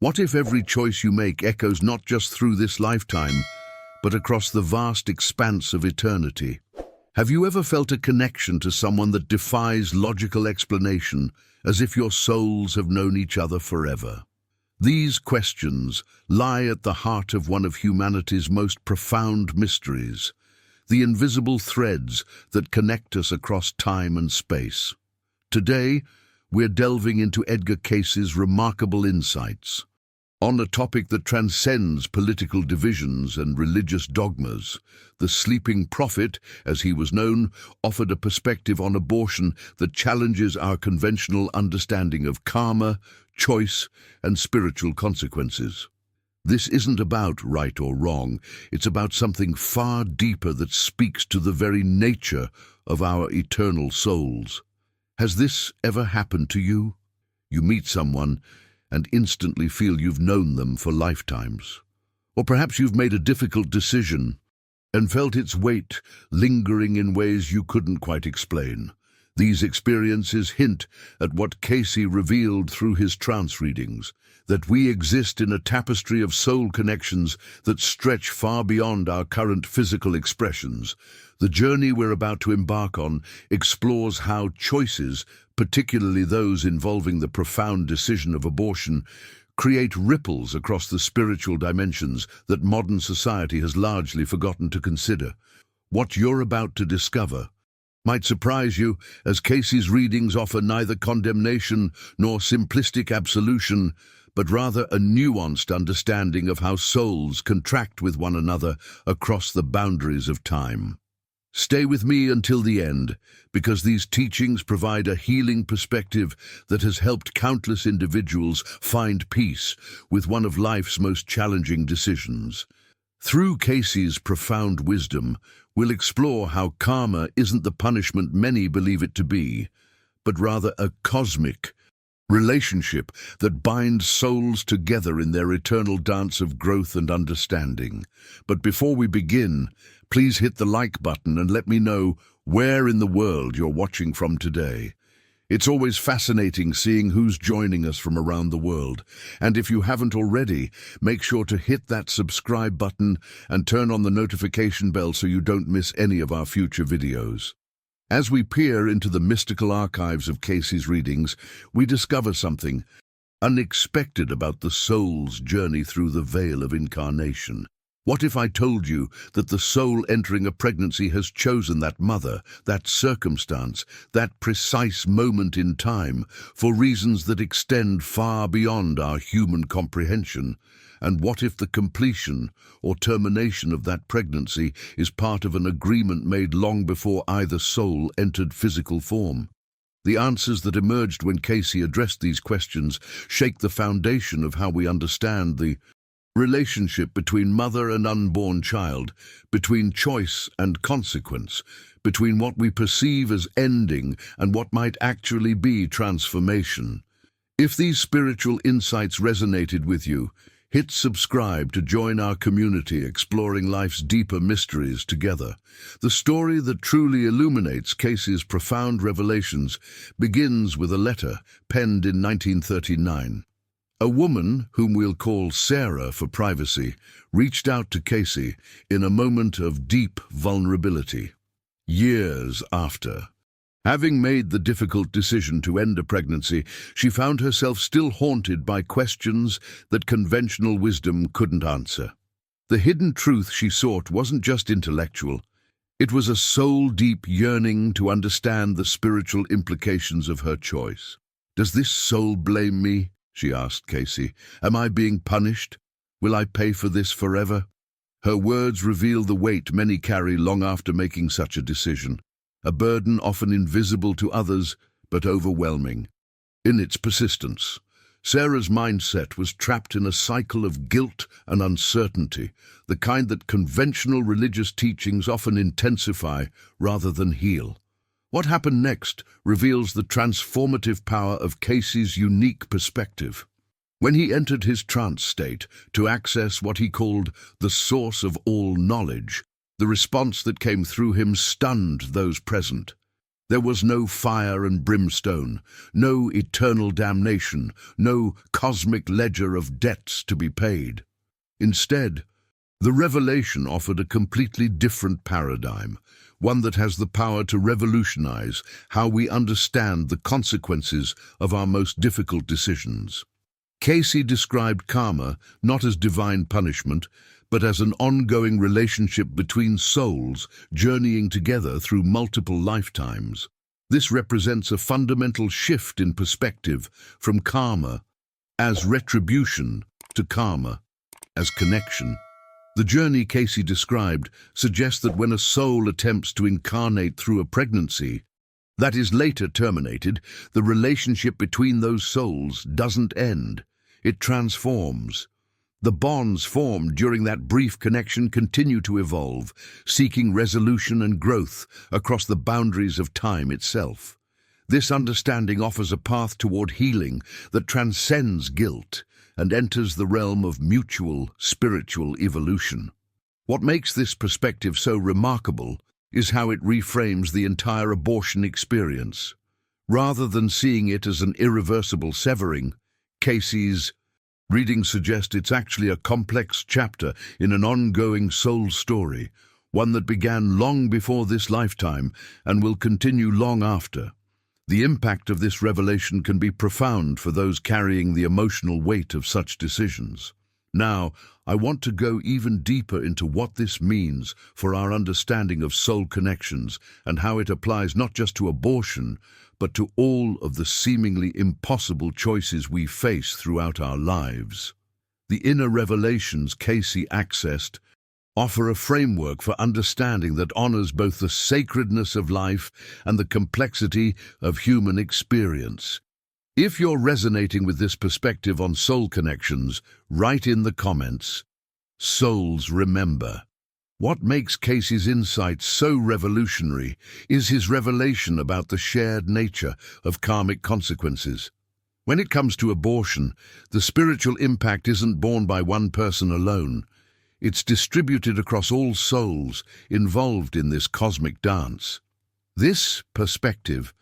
What if every choice you make echoes not just through this lifetime, but across the vast expanse of eternity? Have you ever felt a connection to someone that defies logical explanation, as if your souls have known each other forever? These questions lie at the heart of one of humanity's most profound mysteries, the invisible threads that connect us across time and space. Today, we're delving into Edgar Cayce's remarkable insights on a topic that transcends political divisions and religious dogmas. The sleeping prophet, as he was known, offered a perspective on abortion that challenges our conventional understanding of karma, choice, and spiritual consequences. This isn't about right or wrong. It's about something far deeper that speaks to the very nature of our eternal souls. Has this ever happened to you? You meet someone and instantly feel you've known them for lifetimes. Or perhaps you've made a difficult decision and felt its weight lingering in ways you couldn't quite explain. These experiences hint at what Cayce revealed through his trance readings, that we exist in a tapestry of soul connections that stretch far beyond our current physical expressions. The journey we're about to embark on explores how choices, particularly those involving the profound decision of abortion, create ripples across the spiritual dimensions that modern society has largely forgotten to consider. What you're about to discover might surprise you, as Cayce's readings offer neither condemnation nor simplistic absolution, but rather a nuanced understanding of how souls contract with one another across the boundaries of time. Stay with me until the end, because these teachings provide a healing perspective that has helped countless individuals find peace with one of life's most challenging decisions. Through Cayce's profound wisdom, we'll explore how karma isn't the punishment many believe it to be, but rather a cosmic relationship that binds souls together in their eternal dance of growth and understanding. But before we begin, please hit the like button and let me know where in the world you're watching from today. It's always fascinating seeing who's joining us from around the world. And if you haven't already, make sure to hit that subscribe button and turn on the notification bell so you don't miss any of our future videos. As we peer into the mystical archives of Cayce's readings, we discover something unexpected about the soul's journey through the veil of incarnation. What if I told you that the soul entering a pregnancy has chosen that mother, that circumstance, that precise moment in time, for reasons that extend far beyond our human comprehension? And what if the completion or termination of that pregnancy is part of an agreement made long before either soul entered physical form? The answers that emerged when Cayce addressed these questions shake the foundation of how we understand the relationship between mother and unborn child, between choice and consequence, between what we perceive as ending and what might actually be transformation. If these spiritual insights resonated with you, hit subscribe to join our community exploring life's deeper mysteries together. The story that truly illuminates Cayce's profound revelations begins with a letter penned in 1939. A woman, whom we'll call Sarah for privacy, reached out to Cayce in a moment of deep vulnerability. Years after, having made the difficult decision to end a pregnancy, she found herself still haunted by questions that conventional wisdom couldn't answer. The hidden truth she sought wasn't just intellectual. It was a soul-deep yearning to understand the spiritual implications of her choice. "Does this soul blame me?" she asked Cayce. "Am I being punished? Will I pay for this forever?" Her words reveal the weight many carry long after making such a decision, a burden often invisible to others, but overwhelming in its persistence. Sarah's mindset was trapped in a cycle of guilt and uncertainty, the kind that conventional religious teachings often intensify rather than heal. What happened next reveals the transformative power of Cayce's unique perspective. When he entered his trance state to access what he called the source of all knowledge, the response that came through him stunned those present. There was no fire and brimstone, no eternal damnation, no cosmic ledger of debts to be paid. Instead, the revelation offered a completely different paradigm, one that has the power to revolutionize how we understand the consequences of our most difficult decisions. Cayce described karma not as divine punishment, but as an ongoing relationship between souls journeying together through multiple lifetimes. This represents a fundamental shift in perspective from karma as retribution to karma as connection. The journey Cayce described suggests that when a soul attempts to incarnate through a pregnancy that is later terminated, the relationship between those souls doesn't end. It transforms. The bonds formed during that brief connection continue to evolve, seeking resolution and growth across the boundaries of time itself. This understanding offers a path toward healing that transcends guilt and enters the realm of mutual spiritual evolution. What makes this perspective so remarkable is how it reframes the entire abortion experience. Rather than seeing it as an irreversible severing, Cayce's reading suggests it's actually a complex chapter in an ongoing soul story, one that began long before this lifetime and will continue long after. The impact of this revelation can be profound for those carrying the emotional weight of such decisions. Now, I want to go even deeper into what this means for our understanding of soul connections and how it applies not just to abortion, but to all of the seemingly impossible choices we face throughout our lives. The inner revelations Cayce accessed offer a framework for understanding that honors both the sacredness of life and the complexity of human experience. If you're resonating with this perspective on soul connections, write in the comments, "Souls remember." What makes Cayce's insight so revolutionary is his revelation about the shared nature of karmic consequences. When it comes to abortion, the spiritual impact isn't borne by one person alone. It's distributed across all souls involved in this cosmic dance. This perspective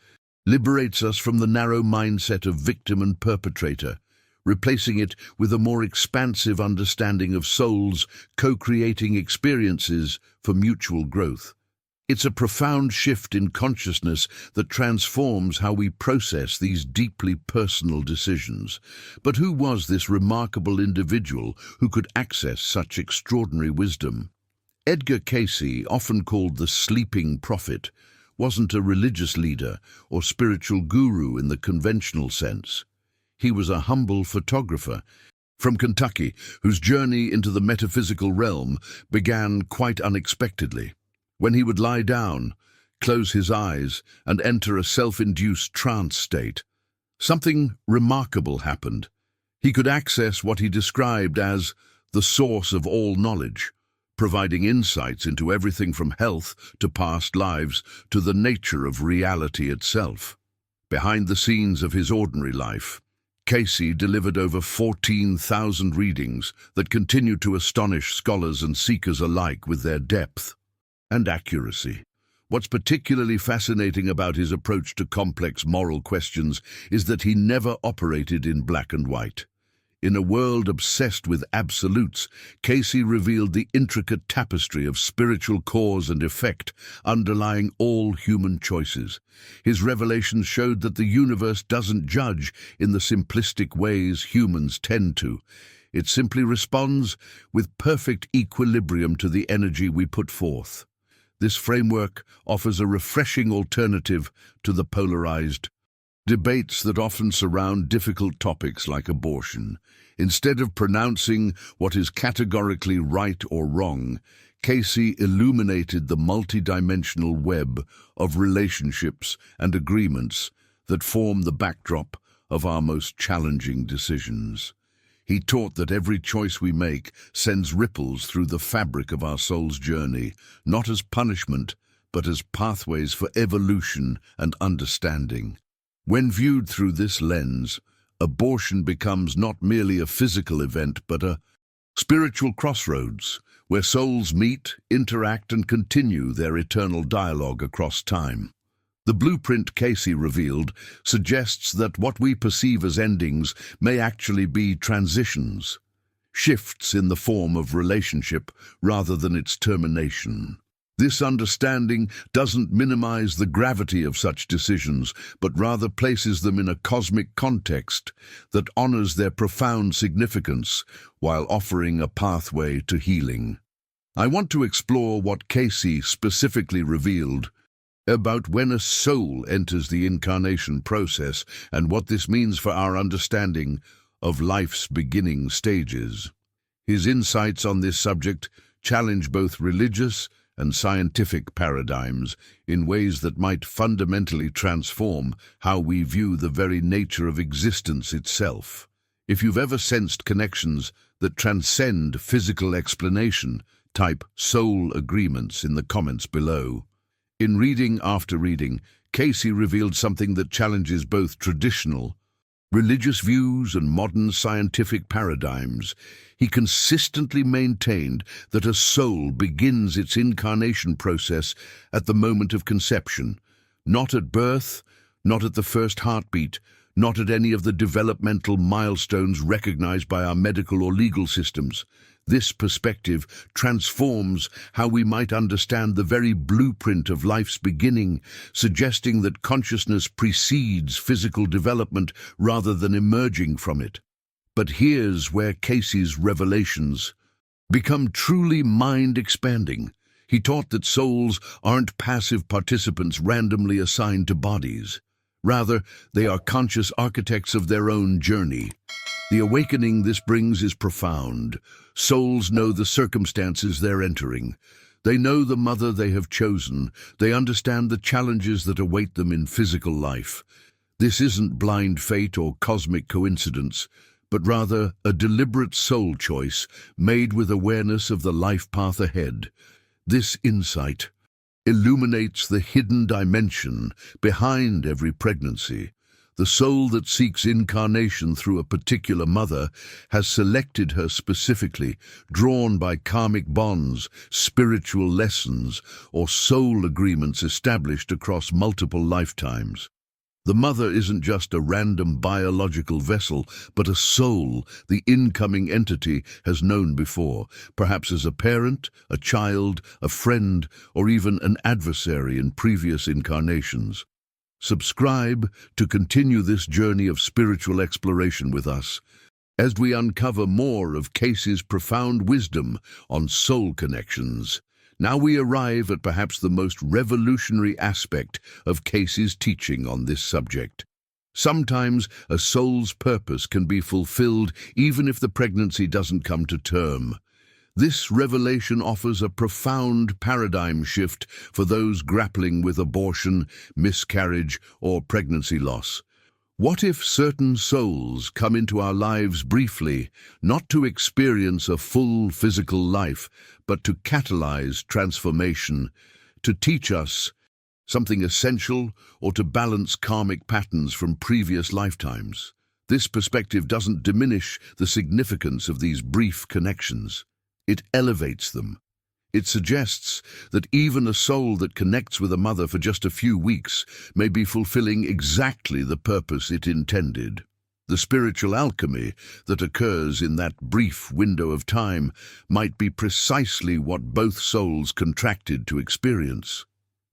liberates us from the narrow mindset of victim and perpetrator, replacing it with a more expansive understanding of souls co-creating experiences for mutual growth. It's a profound shift in consciousness that transforms how we process these deeply personal decisions. But who was this remarkable individual who could access such extraordinary wisdom? Edgar Cayce, often called the sleeping prophet, wasn't a religious leader or spiritual guru in the conventional sense. He was a humble photographer from Kentucky, whose journey into the metaphysical realm began quite unexpectedly. When he would lie down, close his eyes, and enter a self-induced trance state, something remarkable happened. He could access what he described as the source of all knowledge, providing insights into everything from health to past lives to the nature of reality itself. Behind the scenes of his ordinary life, Cayce delivered over 14,000 readings that continue to astonish scholars and seekers alike with their depth and accuracy. What's particularly fascinating about his approach to complex moral questions is that he never operated in black and white. In a world obsessed with absolutes, Cayce revealed the intricate tapestry of spiritual cause and effect underlying all human choices. His revelations showed that the universe doesn't judge in the simplistic ways humans tend to. It simply responds with perfect equilibrium to the energy we put forth. This framework offers a refreshing alternative to the polarized debates that often surround difficult topics like abortion. Instead of pronouncing what is categorically right or wrong, Cayce illuminated the multidimensional web of relationships and agreements that form the backdrop of our most challenging decisions. He taught that every choice we make sends ripples through the fabric of our soul's journey, not as punishment, but as pathways for evolution and understanding. When viewed through this lens, abortion becomes not merely a physical event, but a spiritual crossroads, where souls meet, interact, and continue their eternal dialogue across time. The blueprint Cayce revealed suggests that what we perceive as endings may actually be transitions, shifts in the form of relationship rather than its termination. This understanding doesn't minimize the gravity of such decisions, but rather places them in a cosmic context that honors their profound significance while offering a pathway to healing. I want to explore what Cayce specifically revealed about when a soul enters the incarnation process and what this means for our understanding of life's beginning stages. His insights on this subject challenge both religious and scientific paradigms in ways that might fundamentally transform how we view the very nature of existence itself. If you've ever sensed connections that transcend physical explanation, type soul agreements in the comments below. In reading after reading, Cayce revealed something that challenges both traditional religious views and modern scientific paradigms. He consistently maintained that a soul begins its incarnation process at the moment of conception, not at birth, not at the first heartbeat, not at any of the developmental milestones recognized by our medical or legal systems. This perspective transforms how we might understand the very blueprint of life's beginning, suggesting that consciousness precedes physical development rather than emerging from it. But here's where Cayce's revelations become truly mind-expanding. He taught that souls aren't passive participants randomly assigned to bodies. Rather, they are conscious architects of their own journey. The awakening this brings is profound. Souls know the circumstances they're entering. They know the mother they have chosen. They understand the challenges that await them in physical life. This isn't blind fate or cosmic coincidence, but rather a deliberate soul choice made with awareness of the life path ahead. This insight illuminates the hidden dimension behind every pregnancy. The soul that seeks incarnation through a particular mother has selected her specifically, drawn by karmic bonds, spiritual lessons, or soul agreements established across multiple lifetimes. The mother isn't just a random biological vessel, but a soul the incoming entity has known before, perhaps as a parent, a child, a friend, or even an adversary in previous incarnations. Subscribe to continue this journey of spiritual exploration with us as we uncover more of Cayce's profound wisdom on soul connections. Now we arrive at perhaps the most revolutionary aspect of Cayce's teaching on this subject. Sometimes a soul's purpose can be fulfilled even if the pregnancy doesn't come to term. This revelation offers a profound paradigm shift for those grappling with abortion, miscarriage, or pregnancy loss. What if certain souls come into our lives briefly, not to experience a full physical life, but to catalyze transformation, to teach us something essential, or to balance karmic patterns from previous lifetimes? This perspective doesn't diminish the significance of these brief connections. It elevates them. It suggests that even a soul that connects with a mother for just a few weeks may be fulfilling exactly the purpose it intended. The spiritual alchemy that occurs in that brief window of time might be precisely what both souls contracted to experience.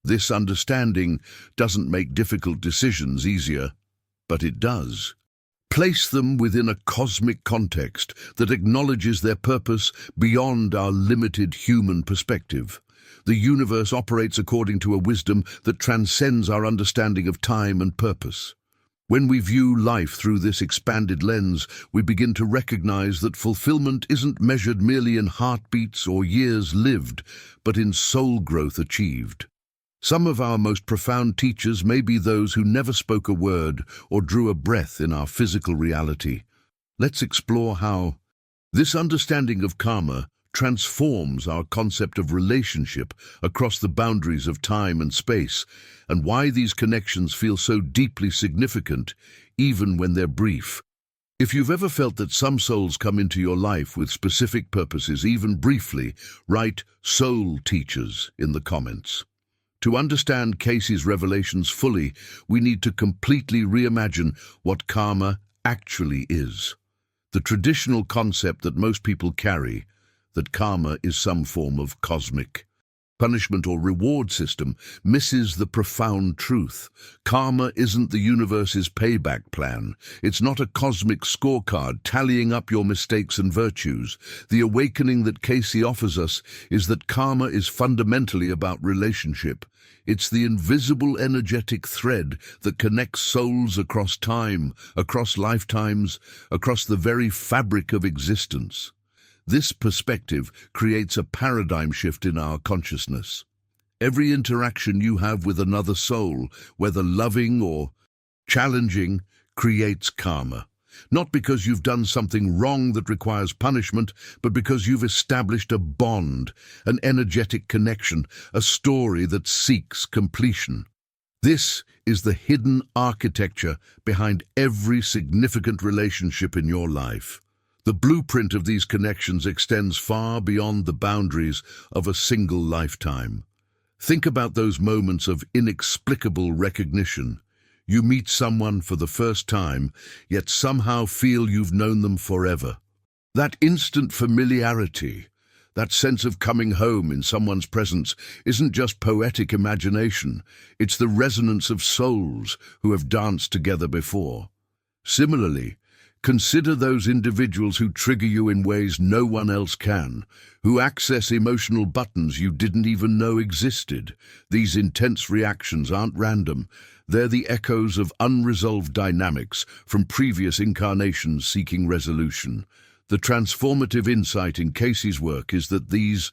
This understanding doesn't make difficult decisions easier, but it does. Place them within a cosmic context that acknowledges their purpose beyond our limited human perspective. The universe operates according to a wisdom that transcends our understanding of time and purpose. When we view life through this expanded lens, we begin to recognize that fulfillment isn't measured merely in heartbeats or years lived, but in soul growth achieved. Some of our most profound teachers may be those who never spoke a word or drew a breath in our physical reality. Let's explore how this understanding of karma transforms our concept of relationship across the boundaries of time and space, and why these connections feel so deeply significant, even when they're brief. If you've ever felt that some souls come into your life with specific purposes, even briefly, write "soul teachers" in the comments. To understand Cayce's revelations fully, we need to completely reimagine what karma actually is. The traditional concept that most people carry, that karma is some form of cosmic punishment or reward system, misses the profound truth. Karma isn't the universe's payback plan. It's not a cosmic scorecard tallying up your mistakes and virtues. The awakening that Cayce offers us is that karma is fundamentally about relationship. It's the invisible energetic thread that connects souls across time, across lifetimes, across the very fabric of existence. This perspective creates a paradigm shift in our consciousness. Every interaction you have with another soul, whether loving or challenging, creates karma. Not because you've done something wrong that requires punishment, but because you've established a bond, an energetic connection, a story that seeks completion. This is the hidden architecture behind every significant relationship in your life. The blueprint of these connections extends far beyond the boundaries of a single lifetime. Think about those moments of inexplicable recognition. You meet someone for the first time, yet somehow feel you've known them forever. That instant familiarity, that sense of coming home in someone's presence, isn't just poetic imagination. It's the resonance of souls who have danced together before. Similarly, consider those individuals who trigger you in ways no one else can, who access emotional buttons you didn't even know existed. These intense reactions aren't random. They're the echoes of unresolved dynamics from previous incarnations seeking resolution. The transformative insight in Cayce's work is that these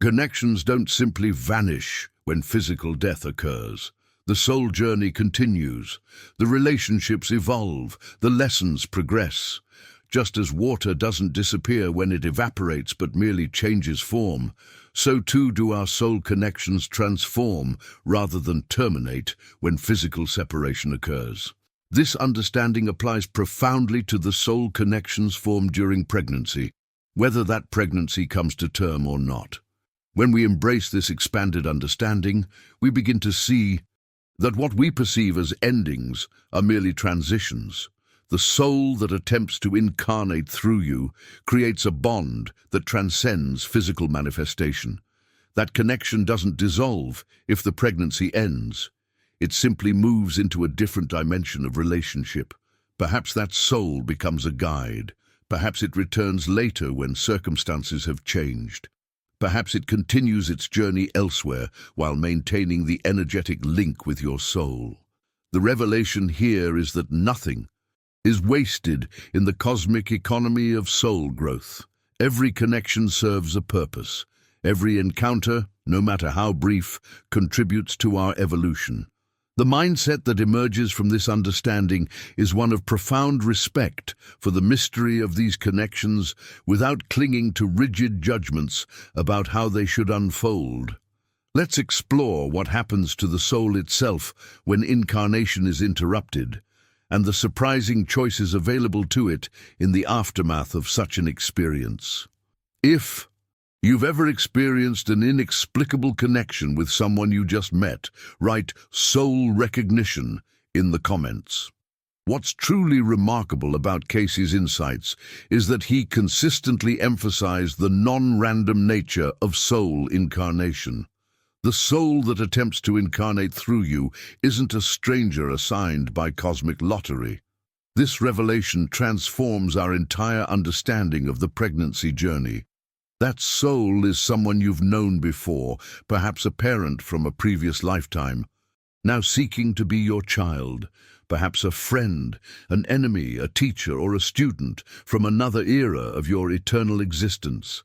connections don't simply vanish when physical death occurs. The soul journey continues. The relationships evolve. The lessons progress. Just as water doesn't disappear when it evaporates but merely changes form, so too do our soul connections transform rather than terminate when physical separation occurs. This understanding applies profoundly to the soul connections formed during pregnancy, whether that pregnancy comes to term or not. When we embrace this expanded understanding, we begin to see that what we perceive as endings are merely transitions. The soul that attempts to incarnate through you creates a bond that transcends physical manifestation. That connection doesn't dissolve if the pregnancy ends. It simply moves into a different dimension of relationship. Perhaps that soul becomes a guide. Perhaps it returns later when circumstances have changed. Perhaps it continues its journey elsewhere while maintaining the energetic link with your soul. The revelation here is that nothing is wasted in the cosmic economy of soul growth. Every connection serves a purpose. Every encounter, no matter how brief, contributes to our evolution. The mindset that emerges from this understanding is one of profound respect for the mystery of these connections without clinging to rigid judgments about how they should unfold. Let's explore what happens to the soul itself when incarnation is interrupted, and the surprising choices available to it in the aftermath of such an experience. If you've ever experienced an inexplicable connection with someone you just met, write "soul recognition" in the comments. What's truly remarkable about Cayce's insights is that he consistently emphasized the non-random nature of soul incarnation. The soul that attempts to incarnate through you isn't a stranger assigned by cosmic lottery. This revelation transforms our entire understanding of the pregnancy journey. That soul is someone you've known before, perhaps a parent from a previous lifetime, now seeking to be your child, perhaps a friend, an enemy, a teacher, or a student from another era of your eternal existence.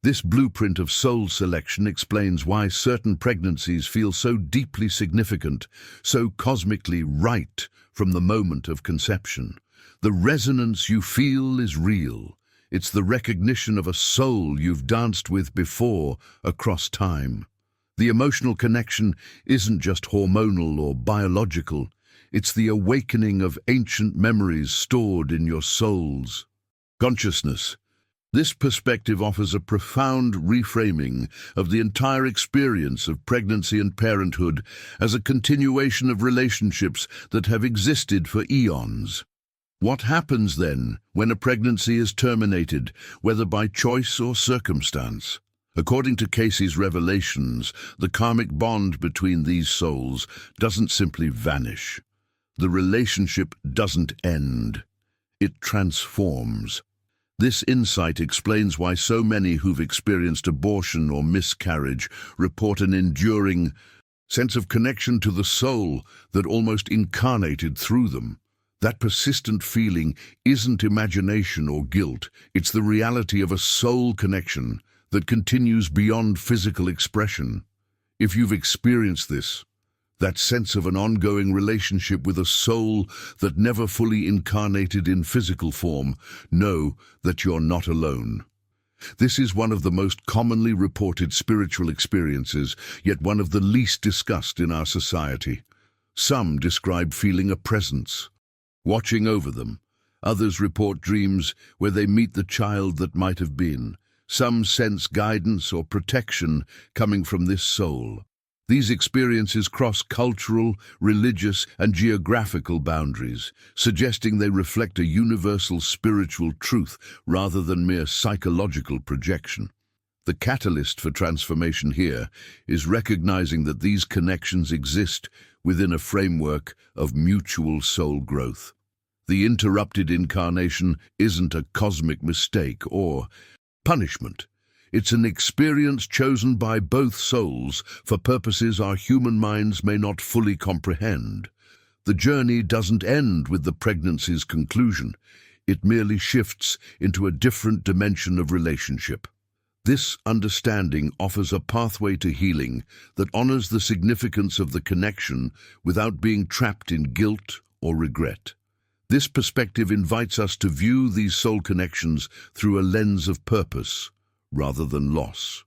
This blueprint of soul selection explains why certain pregnancies feel so deeply significant, so cosmically right from the moment of conception. The resonance you feel is real. It's the recognition of a soul you've danced with before across time. The emotional connection isn't just hormonal or biological. It's the awakening of ancient memories stored in your soul's consciousness. This perspective offers a profound reframing of the entire experience of pregnancy and parenthood as a continuation of relationships that have existed for eons. What happens then when a pregnancy is terminated, whether by choice or circumstance? According to Cayce's revelations, the karmic bond between these souls doesn't simply vanish. The relationship doesn't end. It transforms. This insight explains why so many who've experienced abortion or miscarriage report an enduring sense of connection to the soul that almost incarnated through them. That persistent feeling isn't imagination or guilt, it's the reality of a soul connection that continues beyond physical expression. If you've experienced this, that sense of an ongoing relationship with a soul that never fully incarnated in physical form, know that you're not alone. This is one of the most commonly reported spiritual experiences, yet one of the least discussed in our society. Some describe feeling a presence, watching over them. Others report dreams where they meet the child that might have been. Some sense guidance or protection coming from this soul. These experiences cross cultural, religious, and geographical boundaries, suggesting they reflect a universal spiritual truth rather than mere psychological projection. The catalyst for transformation here is recognizing that these connections exist within a framework of mutual soul growth. The interrupted incarnation isn't a cosmic mistake or punishment. It's an experience chosen by both souls for purposes our human minds may not fully comprehend. The journey doesn't end with the pregnancy's conclusion. It merely shifts into a different dimension of relationship. This understanding offers a pathway to healing that honors the significance of the connection without being trapped in guilt or regret. This perspective invites us to view these soul connections through a lens of purpose, rather than loss.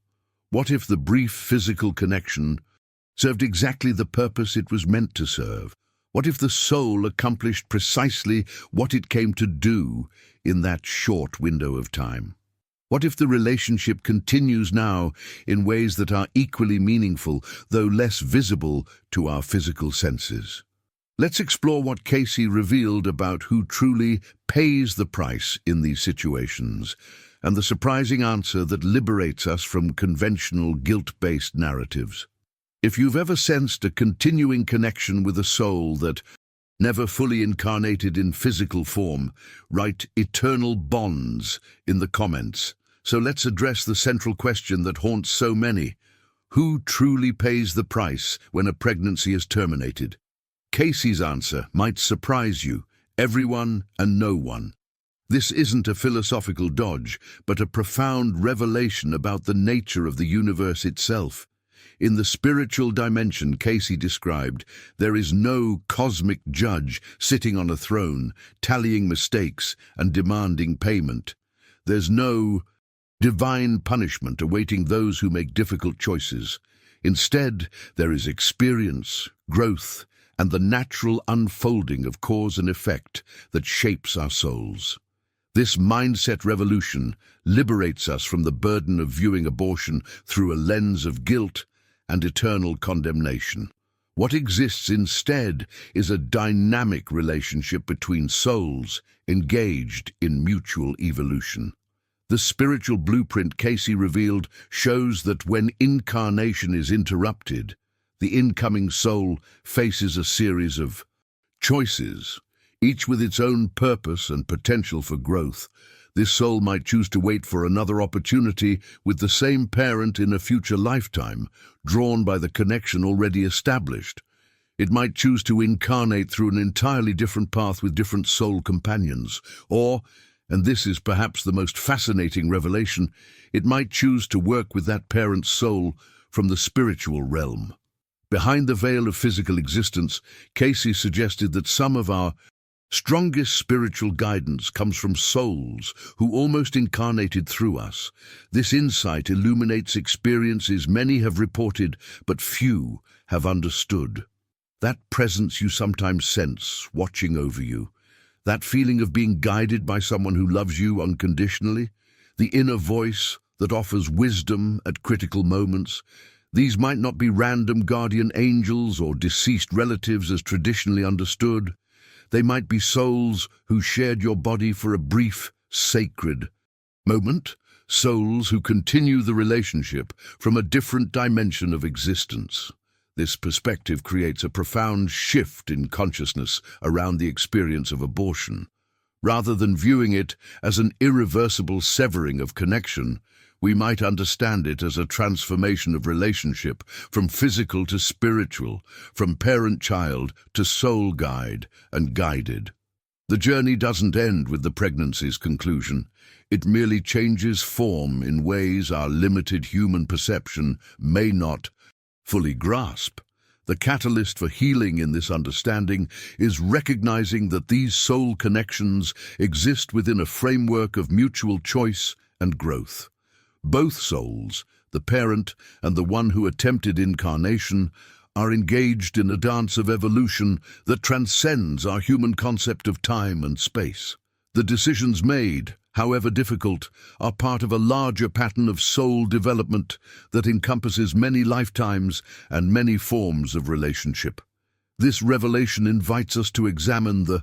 What if the brief physical connection served exactly the purpose it was meant to serve? What if the soul accomplished precisely what it came to do in that short window of time? What if the relationship continues now in ways that are equally meaningful, though less visible to our physical senses? Let's explore what Cayce revealed about who truly pays the price in these situations, and the surprising answer that liberates us from conventional guilt-based narratives. If you've ever sensed a continuing connection with a soul that never fully incarnated in physical form, write "eternal bonds" in the comments. So let's address the central question that haunts so many. Who truly pays the price when a pregnancy is terminated? Cayce's answer might surprise you: everyone and no one. This isn't a philosophical dodge, but a profound revelation about the nature of the universe itself. In the spiritual dimension Cayce described, there is no cosmic judge sitting on a throne, tallying mistakes and demanding payment. There's no divine punishment awaiting those who make difficult choices. Instead, there is experience, growth, and the natural unfolding of cause and effect that shapes our souls. This mindset revolution liberates us from the burden of viewing abortion through a lens of guilt and eternal condemnation. What exists instead is a dynamic relationship between souls engaged in mutual evolution. The spiritual blueprint Cayce revealed shows that when incarnation is interrupted, the incoming soul faces a series of choices, each with its own purpose and potential for growth. This soul might choose to wait for another opportunity with the same parent in a future lifetime, drawn by the connection already established. It might choose to incarnate through an entirely different path with different soul companions. Or, and this is perhaps the most fascinating revelation, it might choose to work with that parent's soul from the spiritual realm. Behind the veil of physical existence, Cayce suggested that some of our strongest spiritual guidance comes from souls who almost incarnated through us. This insight illuminates experiences many have reported, but few have understood. That presence you sometimes sense, watching over you. That feeling of being guided by someone who loves you unconditionally. the inner voice that offers wisdom at critical moments. These might not be random guardian angels or deceased relatives as traditionally understood. They might be souls who shared your body for a brief, sacred moment, souls who continue the relationship from a different dimension of existence. This perspective creates a profound shift in consciousness around the experience of abortion. Rather than viewing it as an irreversible severing of connection, we might understand it as a transformation of relationship from physical to spiritual, from parent-child to soul guide and guided. The journey doesn't end with the pregnancy's conclusion. It merely changes form in ways our limited human perception may not fully grasp. The catalyst for healing in this understanding is recognizing that these soul connections exist within a framework of mutual choice and growth. Both souls, the parent and the one who attempted incarnation, are engaged in a dance of evolution that transcends our human concept of time and space. The decisions made, however difficult, are part of a larger pattern of soul development that encompasses many lifetimes and many forms of relationship. This revelation invites us to examine the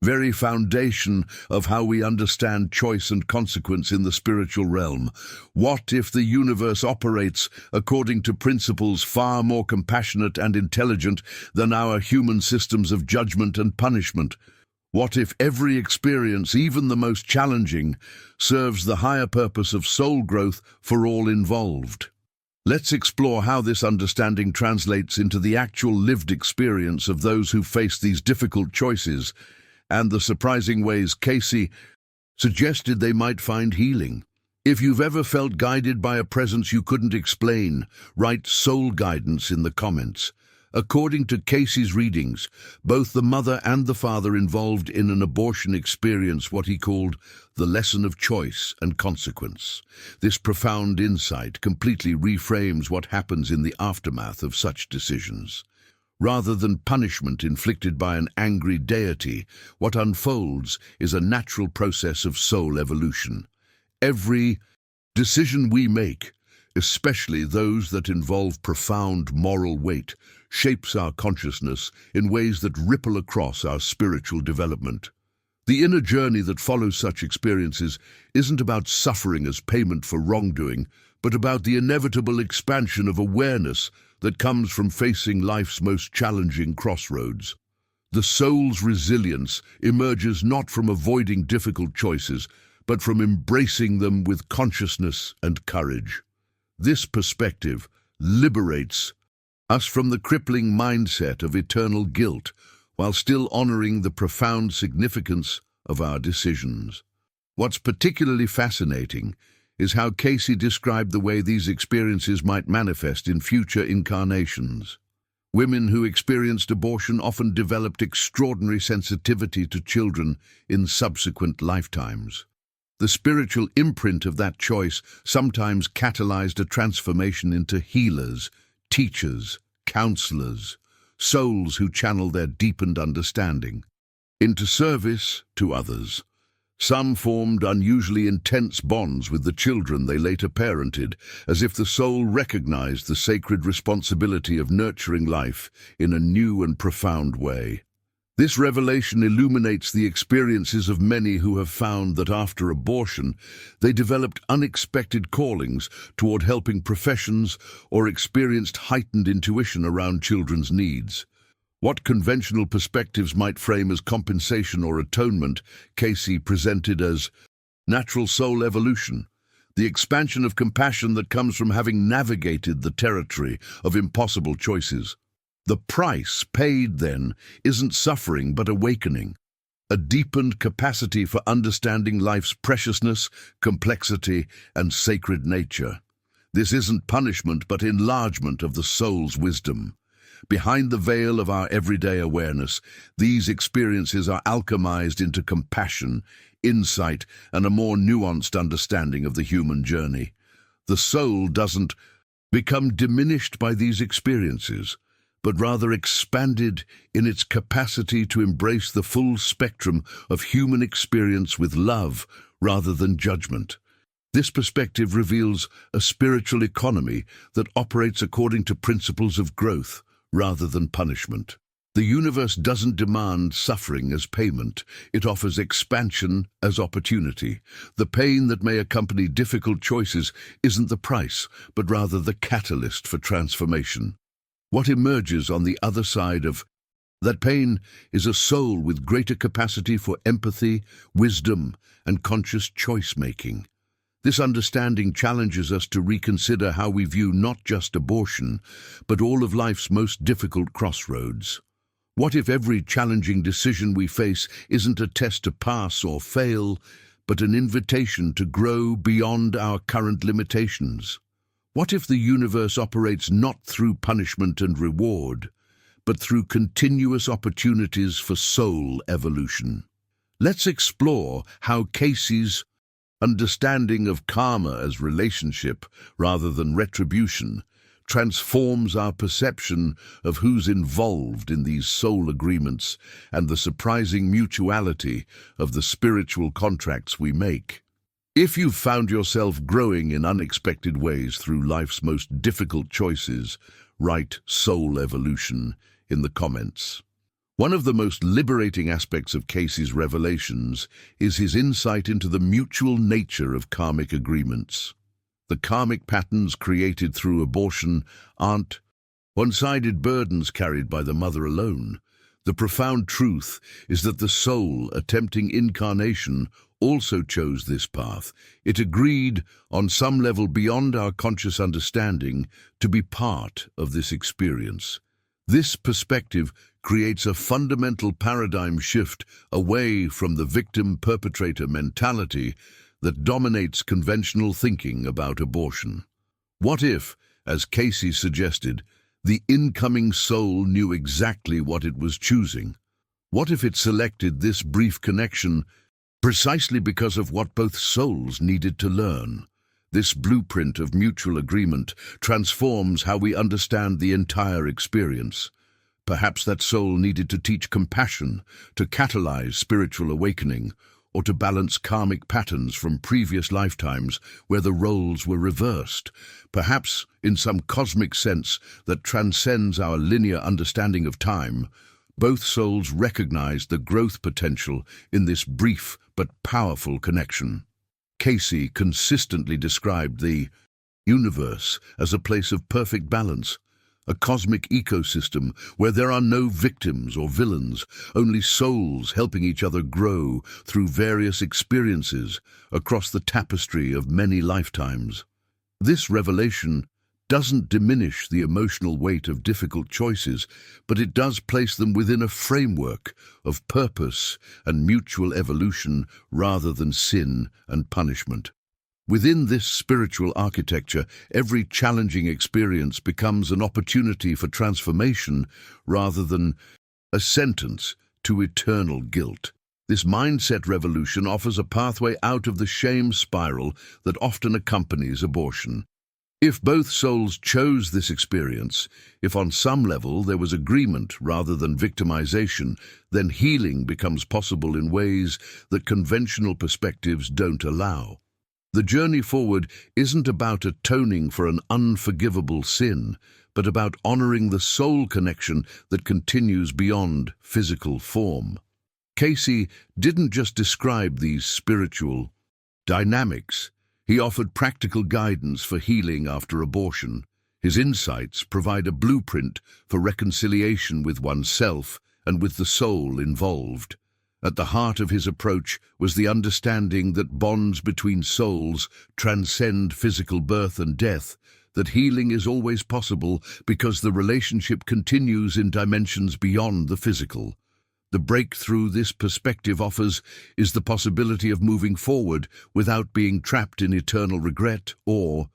very foundation of how we understand choice and consequence in the spiritual realm. What if the universe operates according to principles far more compassionate and intelligent than our human systems of judgment and punishment? What if every experience, even the most challenging, serves the higher purpose of soul growth for all involved? Let's explore how this understanding translates into the actual lived experience of those who face these difficult choices, and the surprising ways Cayce suggested they might find healing. If you've ever felt guided by a presence you couldn't explain, write soul guidance in the comments. According to Cayce's readings, both the mother and the father involved in an abortion experienced what he called the lesson of choice and consequence. This profound insight completely reframes what happens in the aftermath of such decisions. Rather than punishment inflicted by an angry deity, what unfolds is a natural process of soul evolution. Every decision we make, especially those that involve profound moral weight, shapes our consciousness in ways that ripple across our spiritual development. The inner journey that follows such experiences isn't about suffering as payment for wrongdoing, but about the inevitable expansion of awareness that comes from facing life's most challenging crossroads. The soul's resilience emerges not from avoiding difficult choices, but from embracing them with consciousness and courage. This perspective liberates us from the crippling mindset of eternal guilt, while still honoring the profound significance of our decisions. What's particularly fascinating is how Cayce described the way these experiences might manifest in future incarnations. Women who experienced abortion often developed extraordinary sensitivity to children in subsequent lifetimes. The spiritual imprint of that choice sometimes catalyzed a transformation into healers, teachers, counselors, souls who channel their deepened understanding into service to others. Some formed unusually intense bonds with the children they later parented, as if the soul recognized the sacred responsibility of nurturing life in a new and profound way. This revelation illuminates the experiences of many who have found that after abortion, they developed unexpected callings toward helping professions or experienced heightened intuition around children's needs. What conventional perspectives might frame as compensation or atonement, Cayce presented as natural soul evolution, the expansion of compassion that comes from having navigated the territory of impossible choices. The price paid, then, isn't suffering but awakening, a deepened capacity for understanding life's preciousness, complexity, and sacred nature. This isn't punishment but enlargement of the soul's wisdom. Behind the veil of our everyday awareness, these experiences are alchemized into compassion, insight, and a more nuanced understanding of the human journey. The soul doesn't become diminished by these experiences, but rather expanded in its capacity to embrace the full spectrum of human experience with love rather than judgment. This perspective reveals a spiritual economy that operates according to principles of growth rather than punishment. The universe doesn't demand suffering as payment, it offers expansion as opportunity. The pain that may accompany difficult choices isn't the price, but rather the catalyst for transformation. What emerges on the other side of that pain is a soul with greater capacity for empathy, wisdom, and conscious choice-making. This understanding challenges us to reconsider how we view not just abortion, but all of life's most difficult crossroads. What if every challenging decision we face isn't a test to pass or fail, but an invitation to grow beyond our current limitations? What if the universe operates not through punishment and reward, but through continuous opportunities for soul evolution? Let's explore how Cayce's understanding of karma as relationship rather than retribution transforms our perception of who's involved in these soul agreements and the surprising mutuality of the spiritual contracts we make. If you've found yourself growing in unexpected ways through life's most difficult choices, write soul evolution in the comments. One of the most liberating aspects of Cayce's revelations is his insight into the mutual nature of karmic agreements. The karmic patterns created through abortion aren't one-sided burdens carried by the mother alone. The profound truth is that the soul attempting incarnation also chose this path. It agreed, on some level beyond our conscious understanding, to be part of this experience. This perspective creates a fundamental paradigm shift away from the victim-perpetrator mentality that dominates conventional thinking about abortion. What if, as Cayce suggested, the incoming soul knew exactly what it was choosing? What if it selected this brief connection precisely because of what both souls needed to learn? This blueprint of mutual agreement transforms how we understand the entire experience. Perhaps that soul needed to teach compassion, to catalyze spiritual awakening, or to balance karmic patterns from previous lifetimes where the roles were reversed. Perhaps, in some cosmic sense that transcends our linear understanding of time, both souls recognized the growth potential in this brief but powerful connection. Cayce consistently described the universe as a place of perfect balance, a cosmic ecosystem where there are no victims or villains, only souls helping each other grow through various experiences across the tapestry of many lifetimes. This revelation doesn't diminish the emotional weight of difficult choices, but it does place them within a framework of purpose and mutual evolution rather than sin and punishment. Within this spiritual architecture, every challenging experience becomes an opportunity for transformation rather than a sentence to eternal guilt. This mindset revolution offers a pathway out of the shame spiral that often accompanies abortion. If both souls chose this experience, if on some level there was agreement rather than victimization, then healing becomes possible in ways that conventional perspectives don't allow. The journey forward isn't about atoning for an unforgivable sin, but about honoring the soul connection that continues beyond physical form. Cayce didn't just describe these spiritual dynamics. He offered practical guidance for healing after abortion. His insights provide a blueprint for reconciliation with oneself and with the soul involved. At the heart of his approach was the understanding that bonds between souls transcend physical birth and death, that healing is always possible because the relationship continues in dimensions beyond the physical. The breakthrough this perspective offers is the possibility of moving forward without being trapped in eternal regret or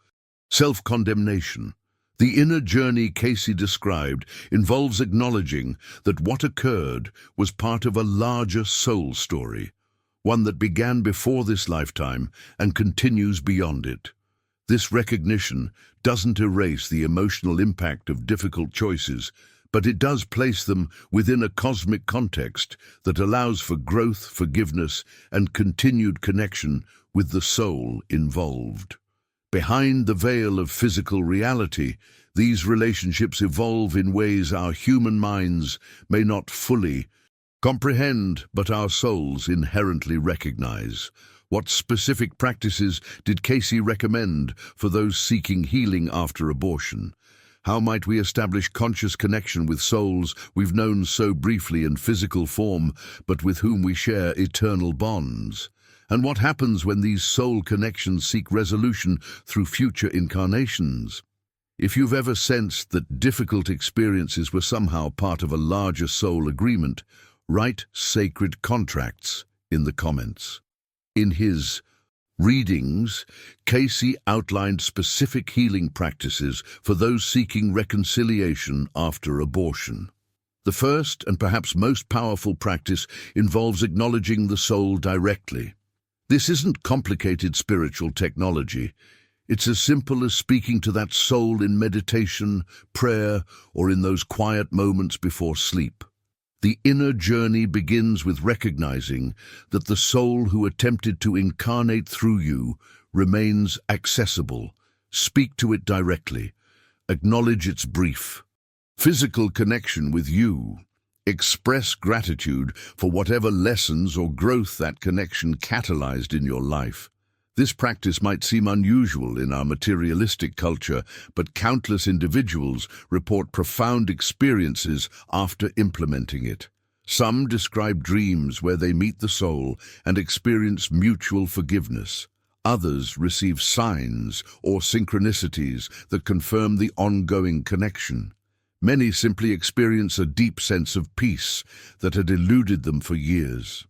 self-condemnation. The inner journey Cayce described involves acknowledging that what occurred was part of a larger soul story, one that began before this lifetime and continues beyond it. This recognition doesn't erase the emotional impact of difficult choices, but it does place them within a cosmic context that allows for growth, forgiveness, and continued connection with the soul involved. Behind the veil of physical reality, these relationships evolve in ways our human minds may not fully comprehend, but our souls inherently recognize. What specific practices did Cayce recommend for those seeking healing after abortion? How might we establish conscious connection with souls we've known so briefly in physical form, but with whom we share eternal bonds? And what happens when these soul connections seek resolution through future incarnations? If you've ever sensed that difficult experiences were somehow part of a larger soul agreement, write sacred contracts in the comments. In his readings, Cayce outlined specific healing practices for those seeking reconciliation after abortion. The first and perhaps most powerful practice involves acknowledging the soul directly. This isn't complicated spiritual technology. It's as simple as speaking to that soul in meditation, prayer, or in those quiet moments before sleep. The inner journey begins with recognizing that the soul who attempted to incarnate through you remains accessible. Speak to it directly. Acknowledge its brief physical connection with you. Express gratitude for whatever lessons or growth that connection catalyzed in your life. This practice might seem unusual in our materialistic culture, but countless individuals report profound experiences after implementing it. Some describe dreams where they meet the soul and experience mutual forgiveness. Others receive signs or synchronicities that confirm the ongoing connection. Many simply experience a deep sense of peace that had eluded them for years.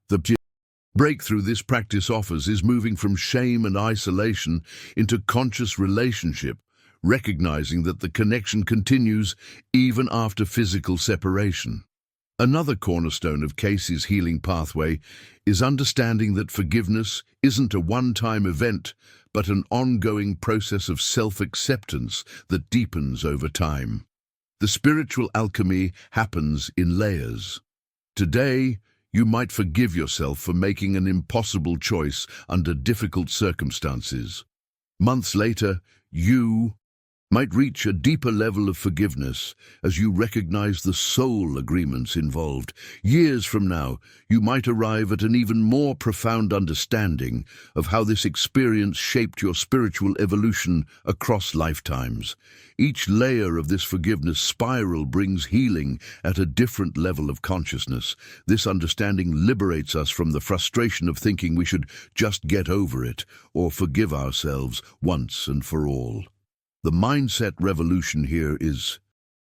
The breakthrough this practice offers is moving from shame and isolation into conscious relationship, recognizing that the connection continues even after physical separation. Another cornerstone of Cayce's healing pathway is understanding that forgiveness isn't a one-time event, but an ongoing process of self-acceptance that deepens over time. The spiritual alchemy happens in layers. Today, you might forgive yourself for making an impossible choice under difficult circumstances. Months later, you might reach a deeper level of forgiveness as you recognize the soul agreements involved. Years from now, you might arrive at an even more profound understanding of how this experience shaped your spiritual evolution across lifetimes. Each layer of this forgiveness spiral brings healing at a different level of consciousness. This understanding liberates us from the frustration of thinking we should just get over it or forgive ourselves once and for all. The mindset revolution here is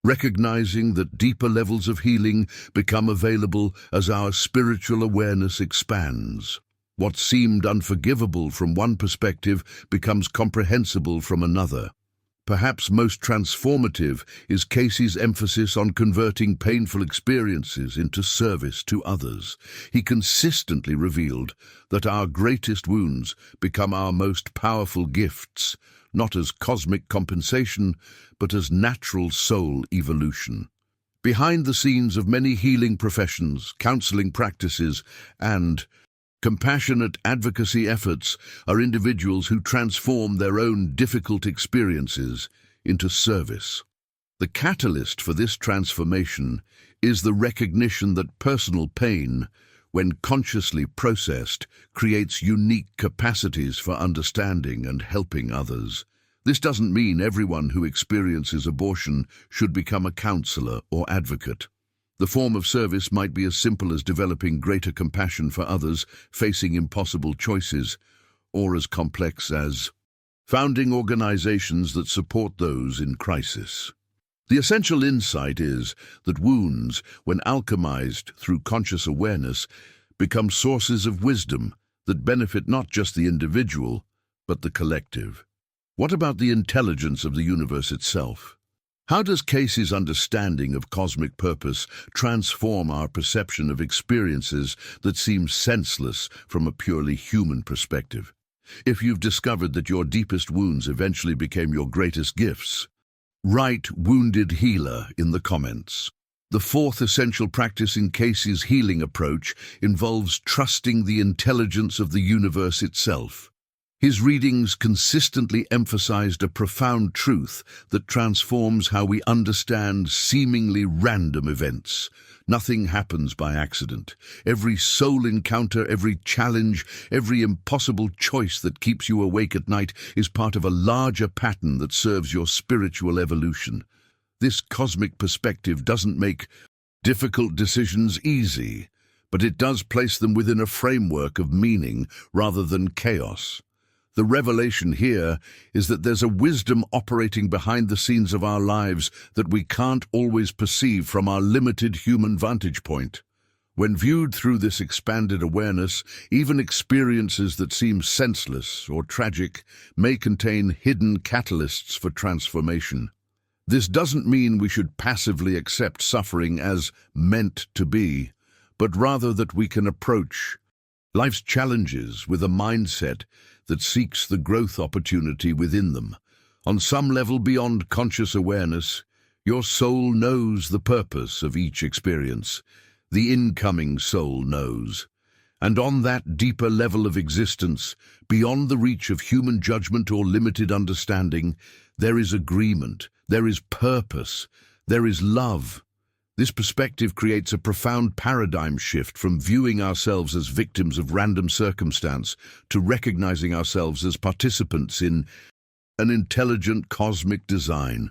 recognizing that deeper levels of healing become available as our spiritual awareness expands. What seemed unforgivable from one perspective becomes comprehensible from another. Perhaps most transformative is Cayce's emphasis on converting painful experiences into service to others. He consistently revealed that our greatest wounds become our most powerful gifts, not as cosmic compensation, but as natural soul evolution. Behind the scenes of many healing professions, counseling practices, and compassionate advocacy efforts are individuals who transform their own difficult experiences into service. The catalyst for this transformation is the recognition that personal pain, when consciously processed, creates unique capacities for understanding and helping others. This doesn't mean everyone who experiences abortion should become a counselor or advocate. The form of service might be as simple as developing greater compassion for others facing impossible choices, or as complex as founding organizations that support those in crisis. The essential insight is that wounds, when alchemized through conscious awareness, become sources of wisdom that benefit not just the individual, but the collective. What about the intelligence of the universe itself? How does Cayce's understanding of cosmic purpose transform our perception of experiences that seem senseless from a purely human perspective? If you've discovered that your deepest wounds eventually became your greatest gifts, Write "wounded healer" in the comments. The fourth essential practice in Cayce's healing approach involves trusting the intelligence of the universe itself. His readings consistently emphasized a profound truth that transforms how we understand seemingly random events. Nothing happens by accident. Every soul encounter, every challenge, every impossible choice that keeps you awake at night is part of a larger pattern that serves your spiritual evolution. This cosmic perspective doesn't make difficult decisions easy, but it does place them within a framework of meaning rather than chaos. The revelation here is that there's a wisdom operating behind the scenes of our lives that we can't always perceive from our limited human vantage point. When viewed through this expanded awareness, even experiences that seem senseless or tragic may contain hidden catalysts for transformation. This doesn't mean we should passively accept suffering as meant to be, but rather that we can approach life's challenges with a mindset that seeks the growth opportunity within them. On some level beyond conscious awareness, your soul knows the purpose of each experience. The incoming soul knows. And on that deeper level of existence, beyond the reach of human judgment or limited understanding, there is agreement, there is purpose, there is love. This perspective creates a profound paradigm shift from viewing ourselves as victims of random circumstance to recognizing ourselves as participants in an intelligent cosmic design.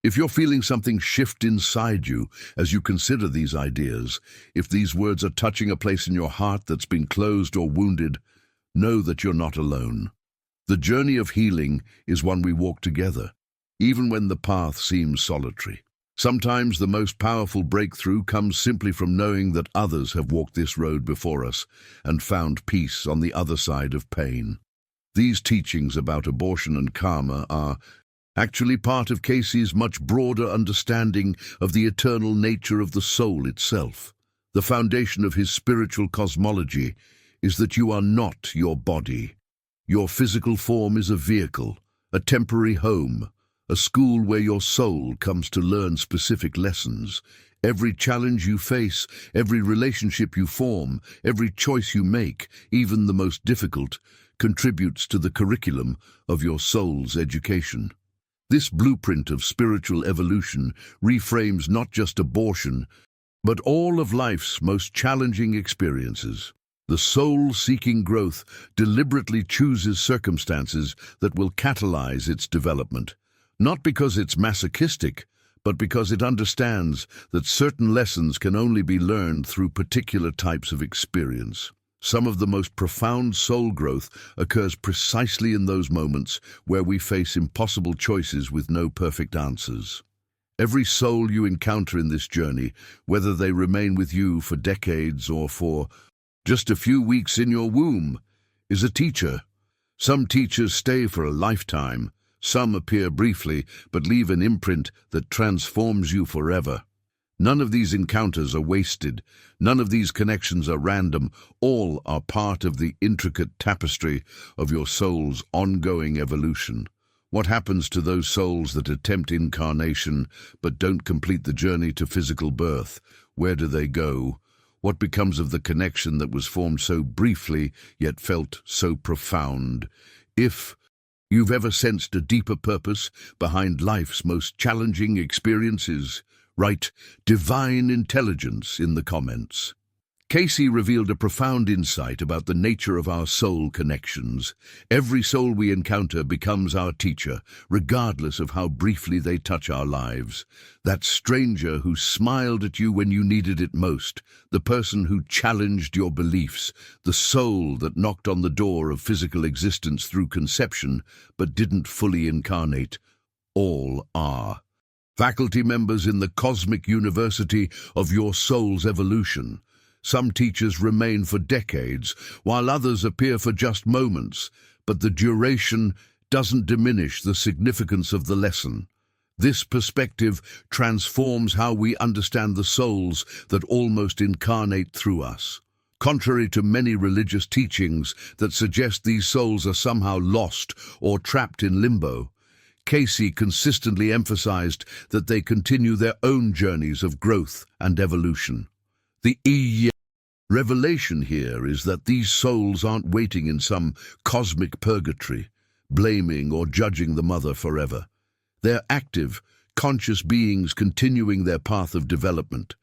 If you're feeling something shift inside you as you consider these ideas, if these words are touching a place in your heart that's been closed or wounded, know that you're not alone. The journey of healing is one we walk together, even when the path seems solitary. Sometimes the most powerful breakthrough comes simply from knowing that others have walked this road before us and found peace on the other side of pain. These teachings about abortion and karma are actually part of Cayce's much broader understanding of the eternal nature of the soul itself. The foundation of his spiritual cosmology is that you are not your body. Your physical form is a vehicle, a temporary home, a school where your soul comes to learn specific lessons. Every challenge you face, every relationship you form, every choice you make, even the most difficult, contributes to the curriculum of your soul's education. This blueprint of spiritual evolution reframes not just abortion, but all of life's most challenging experiences. The soul seeking growth deliberately chooses circumstances that will catalyze its development. Not because it's masochistic, but because it understands that certain lessons can only be learned through particular types of experience. Some of the most profound soul growth occurs precisely in those moments where we face impossible choices with no perfect answers. Every soul you encounter in this journey, whether they remain with you for decades or for just a few weeks in your womb, is a teacher. Some teachers stay for a lifetime. Some appear briefly, but leave an imprint that transforms you forever. None of these encounters are wasted. None of these connections are random. All are part of the intricate tapestry of your soul's ongoing evolution. What happens to those souls that attempt incarnation but don't complete the journey to physical birth? Where do they go? What becomes of the connection that was formed so briefly yet felt so profound? If you've ever sensed a deeper purpose behind life's most challenging experiences, write "divine intelligence" in the comments. Cayce revealed a profound insight about the nature of our soul connections. Every soul we encounter becomes our teacher, regardless of how briefly they touch our lives. That stranger who smiled at you when you needed it most, the person who challenged your beliefs, the soul that knocked on the door of physical existence through conception but didn't fully incarnate, all are faculty members in the cosmic university of your soul's evolution. Some teachers remain for decades, while others appear for just moments, but the duration doesn't diminish the significance of the lesson. This perspective transforms how we understand the souls that almost incarnate through us. Contrary to many religious teachings that suggest these souls are somehow lost or trapped in limbo, Cayce consistently emphasized that they continue their own journeys of growth and evolution. The revelation here is that these souls aren't waiting in some cosmic purgatory, blaming or judging the mother forever. They're active, conscious beings continuing their path of development,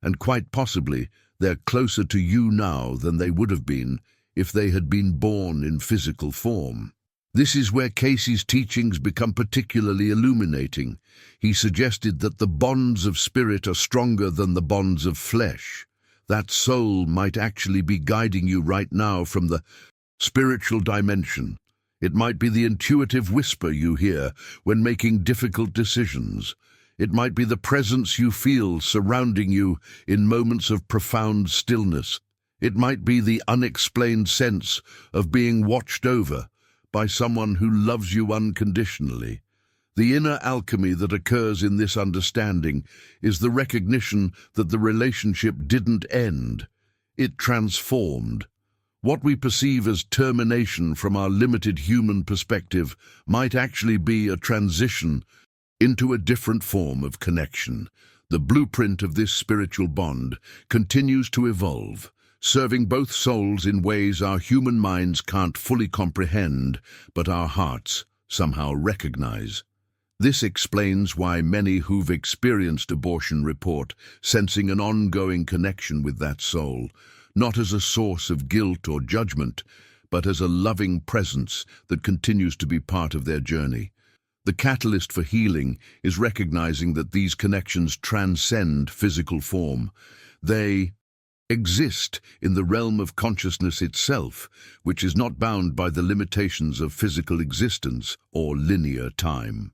and quite possibly they're closer to you now than they would have been if they had been born in physical form. This is where Cayce's teachings become particularly illuminating. He suggested that the bonds of spirit are stronger than the bonds of flesh. That soul might actually be guiding you right now from the spiritual dimension. It might be the intuitive whisper you hear when making difficult decisions. It might be the presence you feel surrounding you in moments of profound stillness. It might be the unexplained sense of being watched over by someone who loves you unconditionally. The inner alchemy that occurs in this understanding is the recognition that the relationship didn't end. It transformed. What we perceive as termination from our limited human perspective might actually be a transition into a different form of connection. The blueprint of this spiritual bond continues to evolve, serving both souls in ways our human minds can't fully comprehend, but our hearts somehow recognize. This explains why many who've experienced abortion report sensing an ongoing connection with that soul, not as a source of guilt or judgment, but as a loving presence that continues to be part of their journey. The catalyst for healing is recognizing that these connections transcend physical form. They exist in the realm of consciousness itself, which is not bound by the limitations of physical existence or linear time.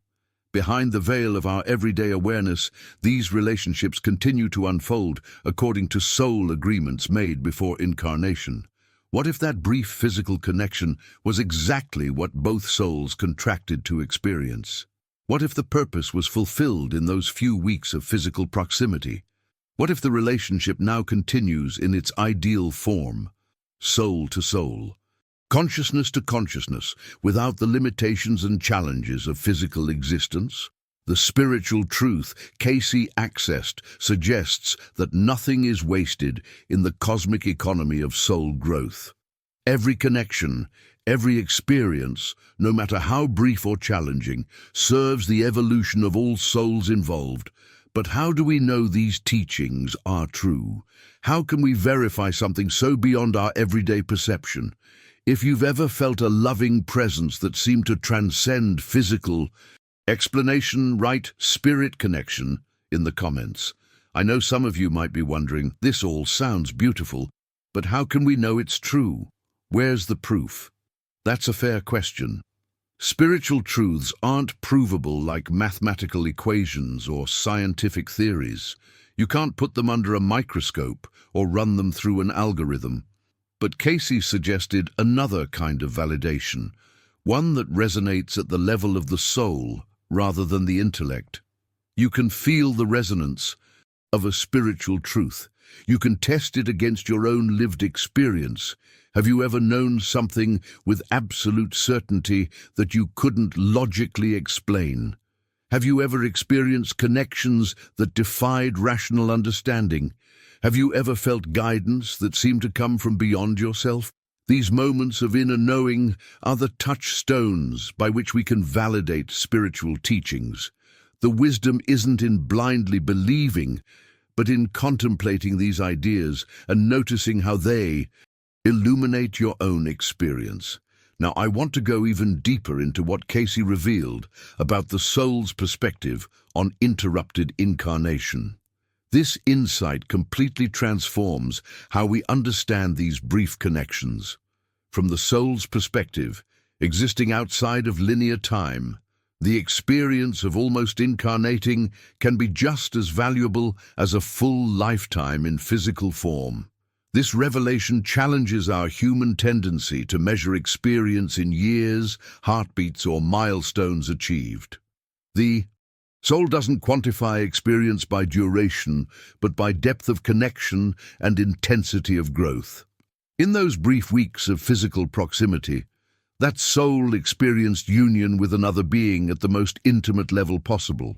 Behind the veil of our everyday awareness, these relationships continue to unfold according to soul agreements made before incarnation. What if that brief physical connection was exactly what both souls contracted to experience? What if the purpose was fulfilled in those few weeks of physical proximity? What if the relationship now continues in its ideal form, soul to soul, consciousness to consciousness, without the limitations and challenges of physical existence? The spiritual truth Cayce accessed suggests that nothing is wasted in the cosmic economy of soul growth. Every connection, every experience, no matter how brief or challenging, serves the evolution of all souls involved. But how do we know these teachings are true? How can we verify something so beyond our everyday perception? If you've ever felt a loving presence that seemed to transcend physical explanation, write spirit connection in the comments. I know some of you might be wondering, this all sounds beautiful, but how can we know it's true? Where's the proof? That's a fair question. Spiritual truths aren't provable like mathematical equations or scientific theories. You can't put them under a microscope or run them through an algorithm. But Cayce suggested another kind of validation, one that resonates at the level of the soul rather than the intellect. You can feel the resonance of a spiritual truth. You can test it against your own lived experience. Have you ever known something with absolute certainty that you couldn't logically explain? Have you ever experienced connections that defied rational understanding? Have you ever felt guidance that seemed to come from beyond yourself? These moments of inner knowing are the touchstones by which we can validate spiritual teachings. The wisdom isn't in blindly believing, but in contemplating these ideas and noticing how they illuminate your own experience. Now, I want to go even deeper into what Cayce revealed about the soul's perspective on interrupted incarnation. This insight completely transforms how we understand these brief connections. From the soul's perspective, existing outside of linear time, the experience of almost incarnating can be just as valuable as a full lifetime in physical form. This revelation challenges our human tendency to measure experience in years, heartbeats, or milestones achieved. The soul doesn't quantify experience by duration, but by depth of connection and intensity of growth. In those brief weeks of physical proximity, That soul experienced union with another being at the most intimate level possible.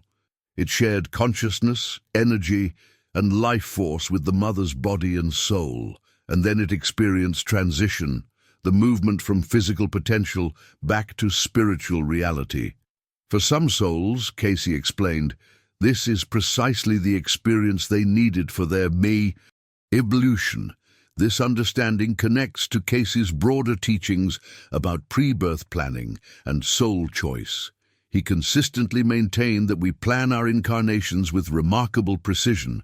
It shared consciousness, energy, and life force with the mother's body and soul, and then it experienced transition, the movement from physical potential back to spiritual reality. For some souls, Cayce explained, this is precisely the experience they needed for their evolution. This understanding connects to Cayce's broader teachings about pre-birth planning and soul choice. He consistently maintained that we plan our incarnations with remarkable precision.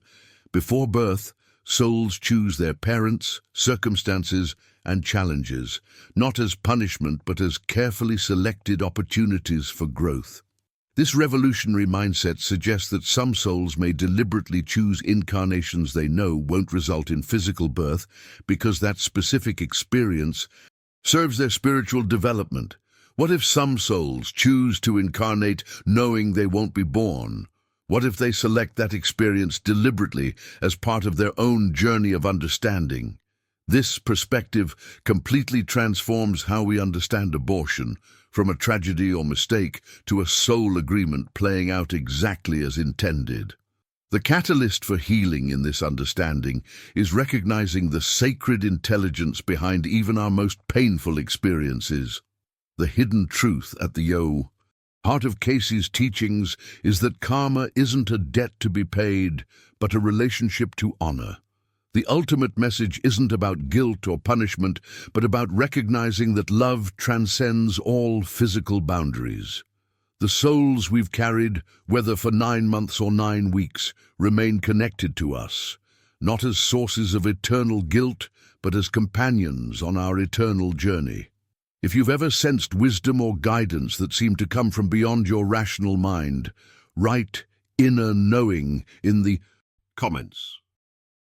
Before birth, souls choose their parents, circumstances, and challenges, not as punishment but as carefully selected opportunities for growth. This revolutionary mindset suggests that some souls may deliberately choose incarnations they know won't result in physical birth because that specific experience serves their spiritual development. What if some souls choose to incarnate knowing they won't be born? What if they select that experience deliberately as part of their own journey of understanding? This perspective completely transforms how we understand abortion, from a tragedy or mistake to a soul agreement playing out exactly as intended. The catalyst for healing in this understanding is recognizing the sacred intelligence behind even our most painful experiences. The hidden truth at the heart of Cayce's teachings is that karma isn't a debt to be paid, but a relationship to honor. The ultimate message isn't about guilt or punishment, but about recognizing that love transcends all physical boundaries. The souls we've carried, whether for 9 months or 9 weeks, remain connected to us, not as sources of eternal guilt, but as companions on our eternal journey. If you've ever sensed wisdom or guidance that seemed to come from beyond your rational mind, write inner knowing in the comments.